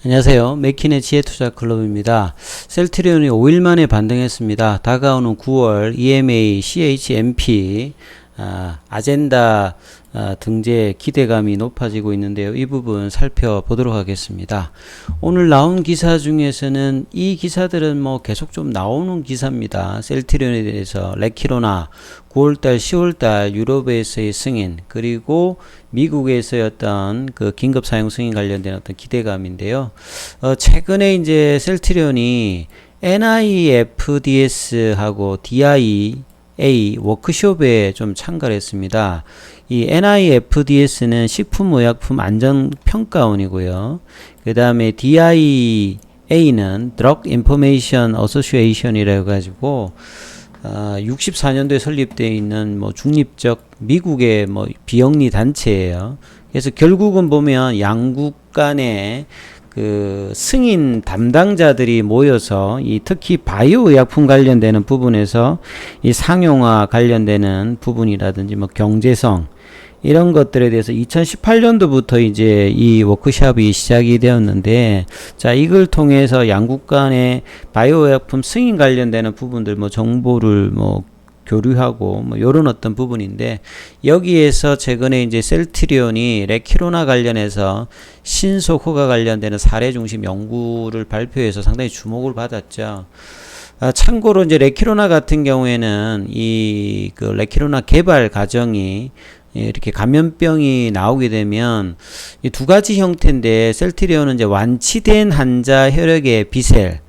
안녕하세요. 맥킨의 지혜투자클럽입니다. 셀트리온이 5일 만에 반등했습니다. 다가오는 9월 EMA, CHMP, 아젠다 등재 기대감이 높아지고 있는데요. 이 부분 살펴보도록 하겠습니다. 오늘 나온 기사 중에서는 이 기사들은 계속 좀 나오는 기사입니다. 셀트리온에 대해서 레키로나 9월달, 10월달 유럽에서의 승인, 그리고 미국에서의 어떤 그 긴급 사용 승인 관련된 어떤 기대감인데요. 최근에 이제 셀트리온이 NIFDS하고 DIA 워크숍에 좀 참가를 했습니다. 이 NIFDS는 식품의약품 안전평가원이고요. 그 다음에 DIA는 Drug Information Association이라 해가지고 64년도에 설립되어 있는 중립적 미국의 비영리 단체예요. 그래서 결국은 보면 양국 간의 그 승인 담당자들이 모여서 특히 바이오 의약품 관련되는 부분에서 이 상용화 관련되는 부분이라든지 경제성 이런 것들에 대해서 2018년도부터 이제 이 워크숍이 시작이 되었는데, 자, 이걸 통해서 양국 간의 바이오 의약품 승인 관련되는 부분들 정보를 교류하고 요런 어떤 부분인데, 여기에서 최근에 이제 셀트리온이 레키로나 관련해서 신속 허가 관련되는 사례 중심 연구를 발표해서 상당히 주목을 받았죠. 참고로 이제 레키로나 같은 경우에는 이 그 레키로나 개발 과정이 이렇게 감염병이 나오게 되면 이 두 가지 형태인데, 셀트리온은 이제 완치된 환자 혈액의 비셀,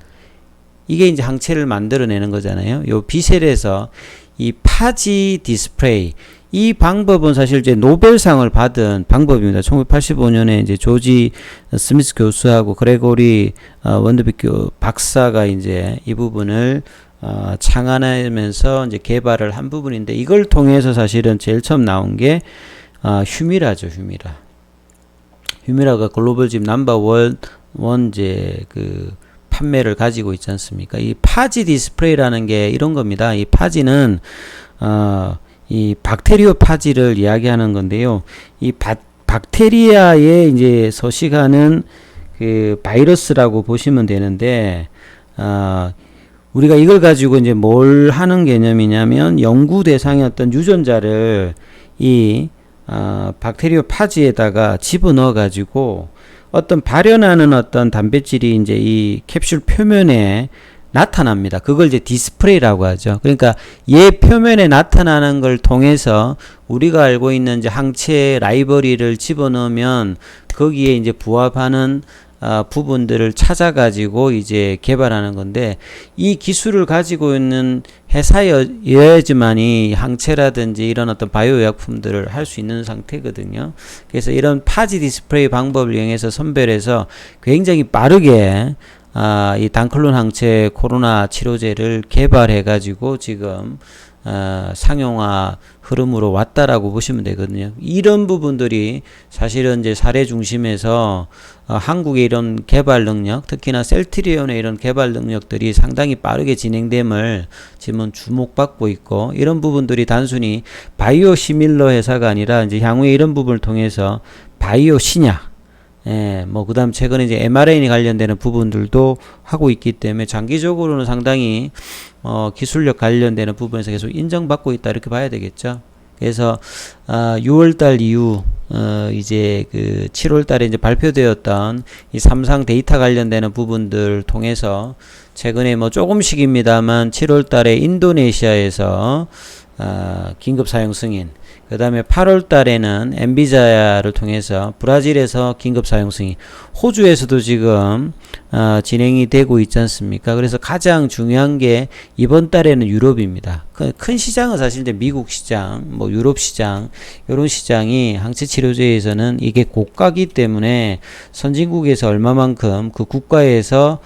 이게 이제 항체를 만들어내는 거잖아요. 요 비셀에서 이 파지 디스플레이, 이 방법은 사실 이제 노벨상을 받은 방법입니다. 1985년에 이제 조지 스미스 교수하고 그레고리 원더빅 박사가 이제 이 부분을 창안하면서 이제 개발을 한 부분인데, 이걸 통해서 사실은 제일 처음 나온 게 휴미라죠. 휴미라가 글로벌 지금 넘버 원 이제 그 판매를 가지고 있지 않습니까? 이 파지 디스플레이라는 게 이런 겁니다. 이 파지는 이 박테리오 파지를 이야기하는 건데요. 이 박테리아에 이제 서식하는 그 바이러스라고 보시면 되는데, 우리가 이걸 가지고 이제 뭘 하는 개념이냐면, 연구 대상의 어떤 유전자를 이 박테리오 파지에다가 집어넣어 가지고 어떤 발현하는 어떤 단백질이 이제 이 캡슐 표면에 나타납니다. 그걸 이제 디스플레이라고 하죠. 그러니까 얘 표면에 나타나는 걸 통해서 우리가 알고 있는 이제 항체 라이브러리를 집어넣으면 거기에 이제 부합하는 부분들을 찾아가지고 이제 개발하는 건데, 이 기술을 가지고 있는 회사여야지만이 항체라든지 이런 어떤 바이오 의약품들을 할 수 있는 상태거든요. 그래서 이런 파지 디스플레이 방법을 이용해서 선별해서 굉장히 빠르게 이 단클론 항체 코로나 치료제를 개발해 가지고 지금 상용화 흐름으로 왔다라고 보시면 되거든요. 이런 부분들이 사실은 이제 사례 중심에서 한국의 이런 개발 능력, 특히나 셀트리온의 이런 개발 능력들이 상당히 빠르게 진행됨을 지금 주목받고 있고, 이런 부분들이 단순히 바이오 시밀러 회사가 아니라 이제 향후에 이런 부분을 통해서 바이오 신약, 그 다음 최근에 이제 mRNA 관련되는 부분들도 하고 있기 때문에 장기적으로는 상당히 기술력 관련되는 부분에서 계속 인정받고 있다, 이렇게 봐야 되겠죠. 그래서 6월달 이후 이제 그 7월달에 이제 발표되었던 이 삼상 데이터 관련되는 부분들 통해서 최근에 조금씩입니다만 7월달에 인도네시아에서 긴급 사용 승인, 그 다음에 8월 달에는 엔비자야를 통해서 브라질에서 긴급 사용 승인, 호주에서도 지금 진행이 되고 있지 않습니까? 그래서 가장 중요한 게 이번 달에는 유럽입니다. 큰 시장은 사실 이제 미국 시장, 유럽 시장, 이런 시장이 항체 치료제에서는 이게 고가기 때문에 선진국에서 얼마만큼 그 국가에서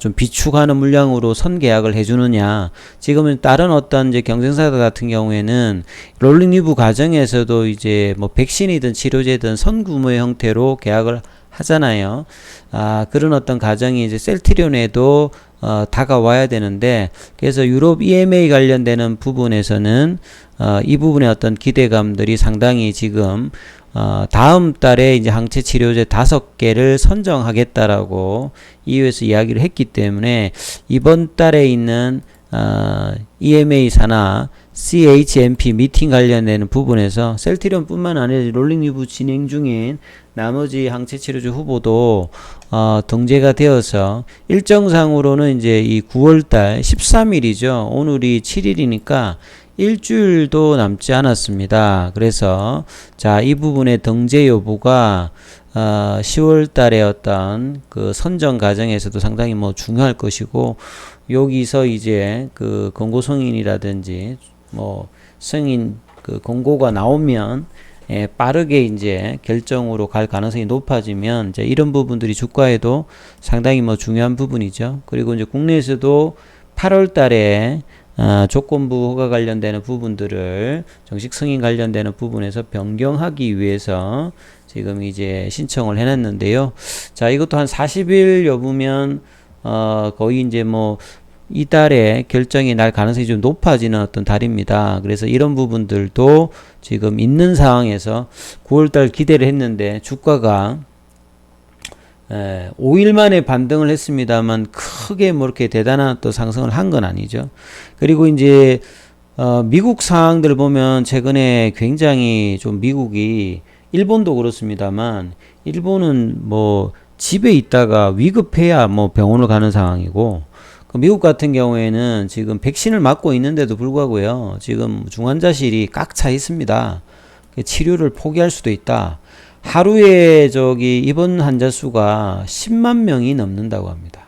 좀 비축하는 물량으로 선계약을 해주느냐. 지금은 다른 어떤 이제 경쟁사들 같은 경우에는 롤링 리뷰 과정에서도 이제 백신이든 치료제든 선구매 형태로 계약을 하잖아요. 그런 어떤 과정이 이제 셀트리온에도 다가와야 되는데, 그래서 유럽 EMA 관련되는 부분에서는 이 부분의 어떤 기대감들이 상당히 지금 다음 달에 이제 항체 치료제 5개를 선정하겠다라고 EU에서 이야기를 했기 때문에 이번 달에 있는 EMA사나 CHMP 미팅 관련되는 부분에서 셀트리온뿐만 아니라 롤링 리뷰 진행 중인 나머지 항체 치료제 후보도 등재가 되어서 일정상으로는 이제 이 9월달 13일이죠. 오늘이 7일이니까 일주일도 남지 않았습니다. 그래서 자, 이 부분의 등재 여부가 10월 달에 어떤 그 선정 과정에서도 상당히 뭐 중요할 것이고, 여기서 이제 그 권고 승인이라든지 뭐 승인 그 권고가 나오면 빠르게 이제 결정으로 갈 가능성이 높아지면 이제 이런 부분들이 주가에도 상당히 뭐 중요한 부분이죠. 그리고 이제 국내에서도 8월 달에 조건부 허가 관련되는 부분들을 정식 승인 관련되는 부분에서 변경하기 위해서 지금 이제 신청을 해놨는데요. 자, 이것도 한 40일 여부면 거의 이제 뭐 이달에 결정이 날 가능성이 좀 높아지는 어떤 달입니다. 그래서 이런 부분들도 지금 있는 상황에서 9월달 기대를 했는데 주가가 5일 만에 반등을 했습니다만 크게 뭐 이렇게 대단한 또 상승을 한 건 아니죠. 그리고 이제 미국 상황들 보면 최근에 굉장히 좀 미국이, 일본도 그렇습니다만 일본은 뭐 집에 있다가 위급해야 뭐 병원을 가는 상황이고, 미국 같은 경우에는 지금 백신을 맞고 있는데도 불구하고요, 지금 중환자실이 꽉 차 있습니다. 치료를 포기할 수도 있다. 하루에 입원 환자 수가 10만 명이 넘는다고 합니다.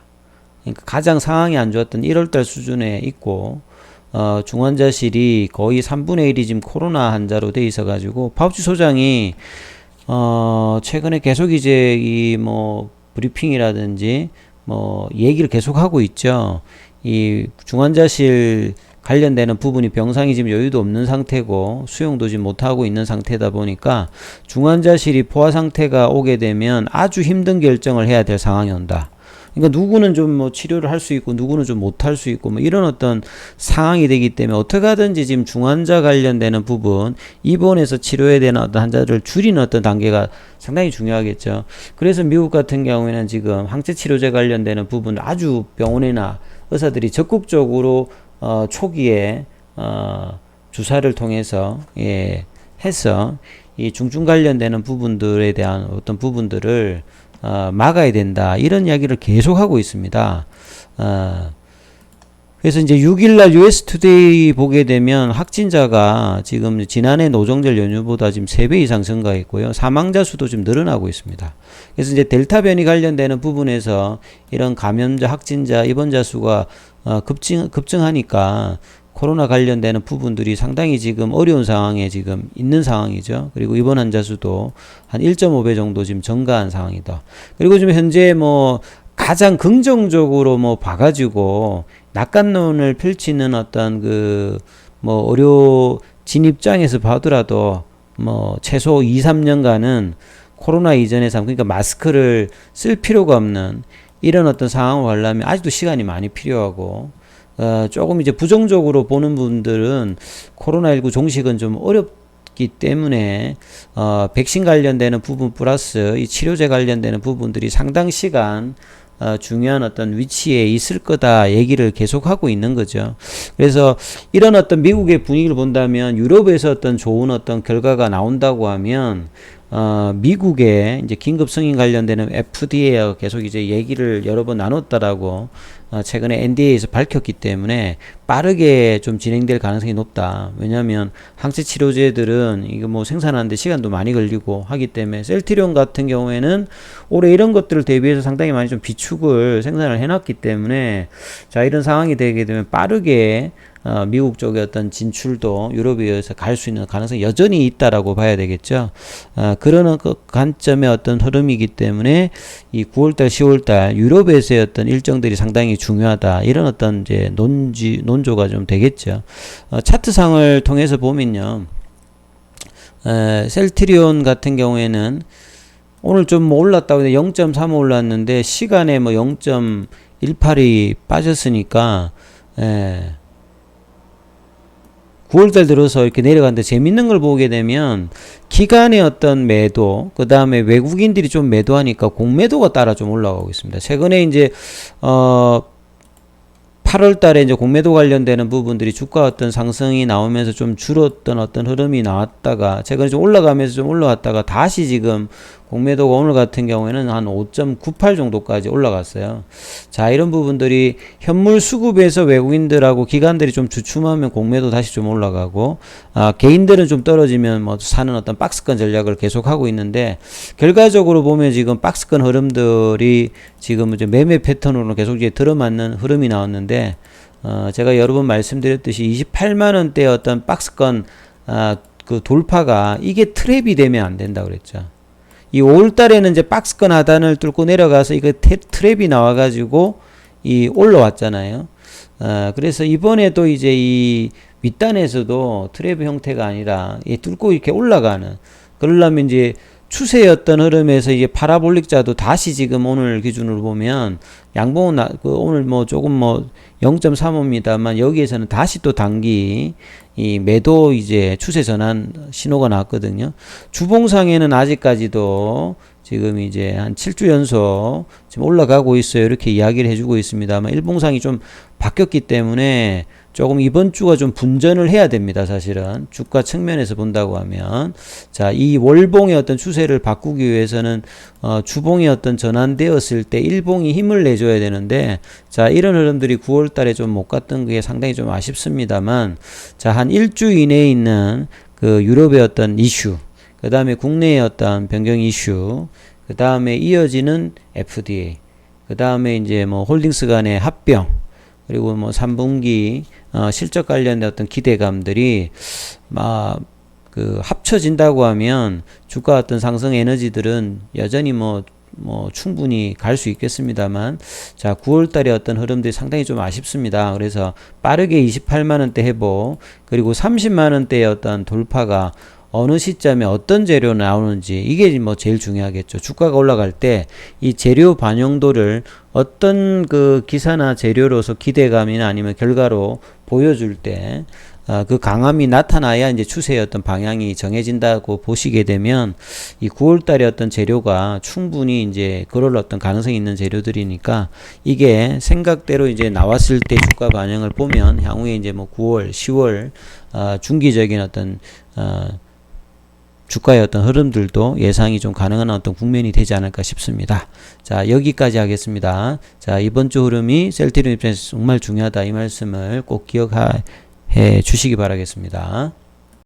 그러니까 가장 상황이 안 좋았던 1월달 수준에 있고, 중환자실이 거의 3분의 1이 지금 코로나 환자로 돼 있어가지고, 파우치 소장이 최근에 계속 이제 이 뭐 브리핑이라든지 뭐 얘기를 계속 하고 있죠. 이 중환자실 관련되는 부분이 병상이 지금 여유도 없는 상태고 수용도 지금 못하고 있는 상태다 보니까 중환자실이 포화 상태가 오게 되면 아주 힘든 결정을 해야 될 상황이 온다. 그러니까 누구는 좀 뭐 치료를 할 수 있고 누구는 좀 못할 수 있고 뭐 이런 어떤 상황이 되기 때문에 어떻게 하든지 지금 중환자 관련되는 부분, 입원해서 치료해야 되는 어떤 환자들을 줄이는 어떤 단계가 상당히 중요하겠죠. 그래서 미국 같은 경우에는 지금 항체 치료제 관련되는 부분 아주 병원이나 의사들이 적극적으로 초기에 주사를 통해서 해서 이 중증 관련되는 부분들에 대한 어떤 부분들을 막아야 된다, 이런 이야기를 계속 하고 있습니다. 그래서 이제 6일날 US 투데이 보게 되면 확진자가 지금 지난해 노정절 연휴보다 지금 3배 이상 증가했고요. 사망자 수도 좀 늘어나고 있습니다. 그래서 이제 델타 변이 관련되는 부분에서 이런 감염자, 확진자, 입원자 수가 급증하니까 코로나 관련되는 부분들이 상당히 지금 어려운 상황에 지금 있는 상황이죠. 그리고 입원 환자 수도 한 1.5배 정도 지금 증가한 상황이다. 그리고 지금 현재 뭐 가장 긍정적으로 뭐 봐가지고 낙관론을 펼치는 어떤 그 뭐 의료진 입장에서 봐더라도 뭐 최소 2, 3년간은 코로나 이전의 삶, 그러니까 마스크를 쓸 필요가 없는 이런 어떤 상황을 하려면 아직도 시간이 많이 필요하고, 조금 이제 부정적으로 보는 분들은 코로나19 종식은 좀 어렵기 때문에 백신 관련되는 부분 플러스 이 치료제 관련되는 부분들이 상당 시간 중요한 어떤 위치에 있을 거다 얘기를 계속하고 있는 거죠. 그래서 이런 어떤 미국의 분위기를 본다면 유럽에서 어떤 좋은 어떤 결과가 나온다고 하면 미국의 이제 긴급 승인 관련되는 FDA가 계속 이제 얘기를 여러 번 나눴다라고 최근에 NDA에서 밝혔기 때문에 빠르게 좀 진행될 가능성이 높다. 왜냐하면 항체 치료제들은 이거 뭐 생산하는데 시간도 많이 걸리고 하기 때문에 셀트리온 같은 경우에는 올해 이런 것들을 대비해서 상당히 많이 좀 비축을 생산을 해놨기 때문에 자, 이런 상황이 되게 되면 빠르게 미국 쪽의 어떤 진출도 유럽에 의해서 갈 수 있는 가능성이 여전히 있다라고 봐야 되겠죠. 그런 그 관점의 어떤 흐름이기 때문에 이 9월달, 10월달 유럽에서의 어떤 일정들이 상당히 중요하다. 이런 어떤 이제 논조가 좀 되겠죠. 차트상을 통해서 보면요. 셀트리온 같은 경우에는 오늘 좀 뭐 올랐다고 0.3 올랐는데 시간에 뭐 0.18이 빠졌으니까 9월달 들어서 이렇게 내려가는데 재밌는 걸 보게 되면 기관의 어떤 매도, 그 다음에 외국인들이 좀 매도하니까 공매도가 따라 좀 올라가고 있습니다. 최근에 이제 8월 달에 이제 공매도 관련되는 부분들이 주가 어떤 상승이 나오면서 좀 줄었던 어떤 흐름이 나왔다가 최근에 좀 올라가면서 좀 올라왔다가 다시 지금 공매도가 오늘 같은 경우에는 한 5.98 정도까지 올라갔어요. 자, 이런 부분들이 현물 수급에서 외국인들하고 기관들이 좀 주춤하면 공매도 다시 좀 올라가고, 개인들은 좀 떨어지면 뭐 사는 어떤 박스권 전략을 계속하고 있는데, 결과적으로 보면 지금 박스권 흐름들이 지금 이제 매매 패턴으로 계속 이제 들어맞는 흐름이 나왔는데, 제가 여러 번 말씀드렸듯이 28만원대 어떤 박스권, 그 돌파가 이게 트랩이 되면 안 된다 그랬죠. 이 5월 달에는 이제 박스권 하단을 뚫고 내려가서 이거 트랩이 나와가지고 이 올라왔잖아요. 그래서 이번에도 이제 이 윗단에서도 트랩 형태가 아니라 이 뚫고 이렇게 올라가는, 그러려면 이제 추세였던 흐름에서 이제 파라볼릭자도 다시 지금 오늘 기준으로 보면 양봉은 오늘 뭐 조금 뭐 0.35입니다만 여기에서는 다시 또 단기 이 매도 이제 추세 전환 신호가 나왔거든요. 주봉상에는 아직까지도 지금 이제 한 7주 연속 지금 올라가고 있어요. 이렇게 이야기를 해주고 있습니다만 일봉상이 좀 바뀌었기 때문에 조금 이번 주가 좀 분전을 해야 됩니다. 사실은 주가 측면에서 본다고 하면, 자, 이 월봉의 어떤 추세를 바꾸기 위해서는 주봉이 어떤 전환되었을 때 일봉이 힘을 내줘야 되는데, 자, 이런 흐름들이 9월 달에 좀 못 갔던 게 상당히 좀 아쉽습니다만, 자, 한 일주 이내에 있는 그 유럽의 어떤 이슈, 그 다음에 국내의 어떤 변경 이슈, 그 다음에 이어지는 FDA, 그 다음에 이제 뭐 홀딩스 간의 합병, 그리고 뭐 3분기 실적 관련된 어떤 기대감들이 그 합쳐진다고 하면 주가 어떤 상승 에너지들은 여전히 뭐 충분히 갈 수 있겠습니다만, 자, 9월 달에 어떤 흐름들이 상당히 좀 아쉽습니다. 그래서 빠르게 28만원대 회복, 그리고 30만원대의 어떤 돌파가 어느 시점에 어떤 재료 나오는지, 이게 뭐 제일 중요하겠죠. 주가가 올라갈 때 이 재료 반영도를 어떤 그 기사나 재료로서 기대감이나 아니면 결과로 보여줄 때 그 강함이 나타나야 이제 추세의 어떤 방향이 정해진다고 보시게 되면, 이 9월 달에 어떤 재료가 충분히 이제 그럴 어떤 가능성이 있는 재료들이니까 이게 생각대로 이제 나왔을 때 주가 반영을 보면 향후에 이제 뭐 9월, 10월 중기적인 어떤 주가의 어떤 흐름들도 예상이 좀 가능한 어떤 국면이 되지 않을까 싶습니다. 자, 여기까지 하겠습니다. 자, 이번 주 흐름이 셀트리온 입장에서 정말 중요하다, 이 말씀을 꼭 기억해 주시기 바라겠습니다.